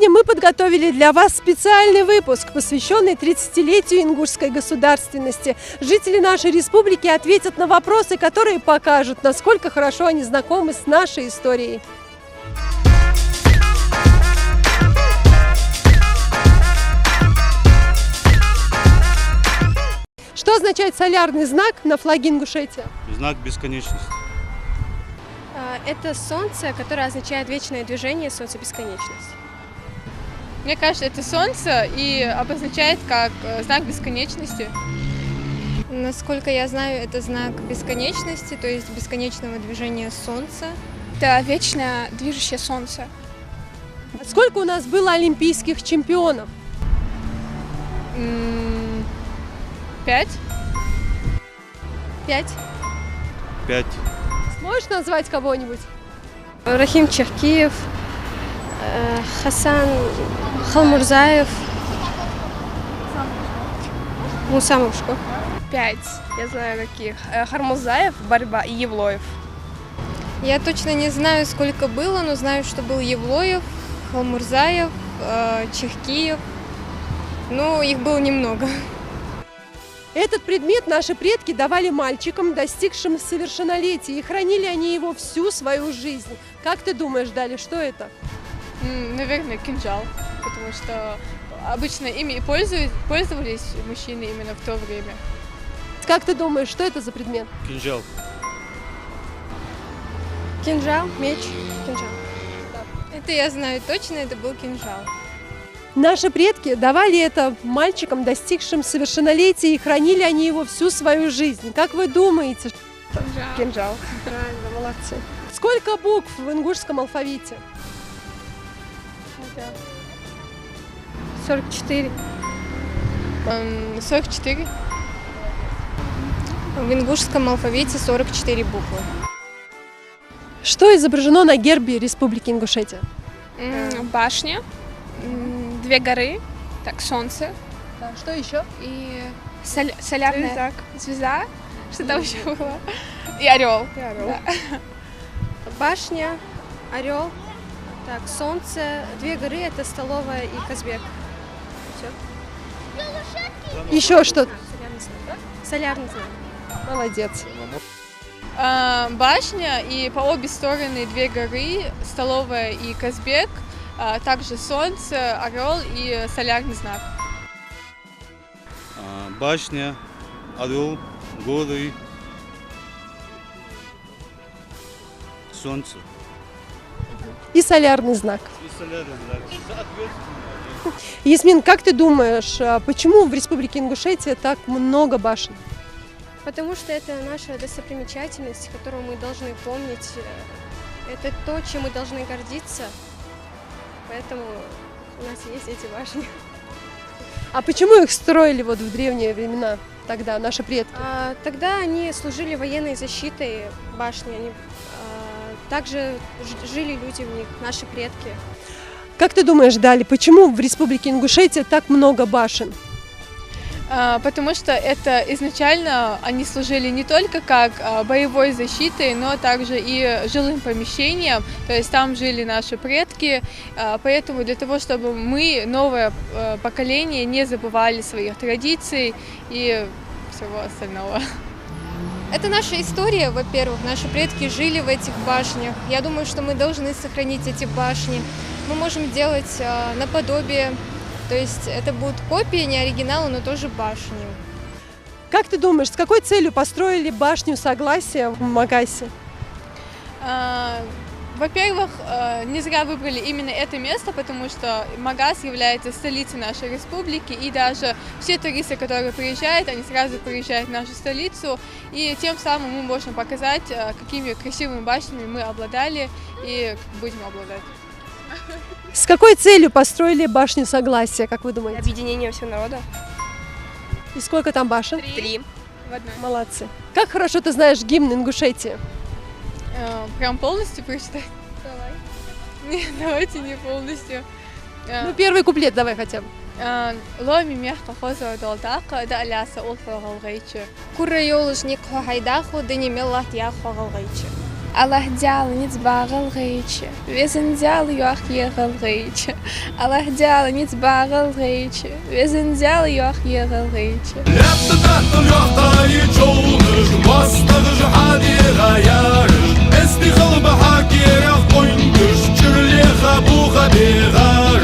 Сегодня мы подготовили для вас специальный выпуск, посвященный 30-летию ингушской государственности. Жители нашей республики ответят на вопросы, которые покажут, насколько хорошо они знакомы с нашей историей. Что означает солярный знак на флаге Ингушетии? Знак бесконечности. Это солнце, которое означает вечное движение, солнце бесконечность. Мне кажется, это солнце и обозначает как знак бесконечности. Насколько я знаю, это знак бесконечности, то есть бесконечного движения солнца. Это вечно движущее солнце. Сколько у нас было олимпийских чемпионов? 5. 5. 5. Сможешь назвать кого-нибудь? Рахим Черкиев, Хасан Халмурзаев, Муса Мушко. 5. Я знаю каких. Хармузаев, Борьба и Евлоев. Я точно не знаю, сколько было, но знаю, что был Евлоев, Халмурзаев, Черкиев. Ну, их было немного. Этот предмет наши предки давали мальчикам, достигшим совершеннолетия, и хранили они его всю свою жизнь. Как ты думаешь, Дали, что это? Наверное, кинжал, потому что обычно ими и пользовались мужчины именно в то время. Как ты думаешь, что это за предмет? Кинжал. Кинжал, меч, кинжал. Это я знаю точно, это был кинжал. Наши предки давали это мальчикам, достигшим совершеннолетия, и хранили они его всю свою жизнь. Как вы думаете? Кинжал. Правильно, молодцы. Сколько букв в ингушском алфавите? 44. 44. В ингушском алфавите 44 буквы. Что изображено на гербе Республики Ингушетия? Башня, 2 горы, так, солнце Что еще? и солярная звезда. Что там еще было? И орел. Да. Башня, орел, так, солнце, 2 горы, это столовая и Казбек. Все. Еще что-то? Солярный знак, да? Солярный знак. Молодец. Башня и по обе стороны 2 горы, столовая и Казбек, также солнце, орел и солярный знак. Башня, орел, горы, солнце. И солярный знак. И солярный знак. Соответственно. Ясмин, как ты думаешь, почему в Республике Ингушетия так много башен? Потому что это наша достопримечательность, которую мы должны помнить. Это то, чем мы должны гордиться. Поэтому у нас есть эти башни. А почему их строили вот в древние времена, тогда, наши предки? Тогда они служили военной защитой башни. Они, также жили люди в них, наши предки. Как ты думаешь, Дали, почему в Республике Ингушетия так много башен? Потому что это изначально они служили не только как боевой защитой, но также и жилым помещением, то есть там жили наши предки, поэтому для того, чтобы мы, новое поколение, не забывали своих традиций и всего остального. Это наша история, во-первых, наши предки жили в этих башнях. Я думаю, что мы должны сохранить эти башни. Мы можем делать наподобие. То есть это будут копии, не оригиналы, но тоже башни. Как ты думаешь, с какой целью построили башню Согласия в Магасе? Во-первых, не зря выбрали именно это место, потому что Магас является столицей нашей республики, и даже все туристы, которые приезжают, они сразу приезжают в нашу столицу, и тем самым мы можем показать, какими красивыми башнями мы обладали и будем обладать. С какой целью построили башню Согласия, как вы думаете? Объединение всего народа. И сколько там башен? 3. В одной. Молодцы. Как хорошо ты знаешь гимн Ингушетии? Прям полностью прочитать? Давай. Нет, давайте не полностью. Ну, первый куплет давай хотя бы. Ломи мягко хоза долдака, да аляса улфа галгайчи. Курра йолышник хайдаху, да не меллах яху галгайчи. Allah dial nit bagel reiche. Wir sind dial joch yerel reiche. Allah dial nit bagel reiche. Wir sind dial joch yerel reiche. Лепта тахтал йохта и чолныш, мостар жхади гаяш. Эсти хылба хакирах койндыш, чирлеха буха бегар.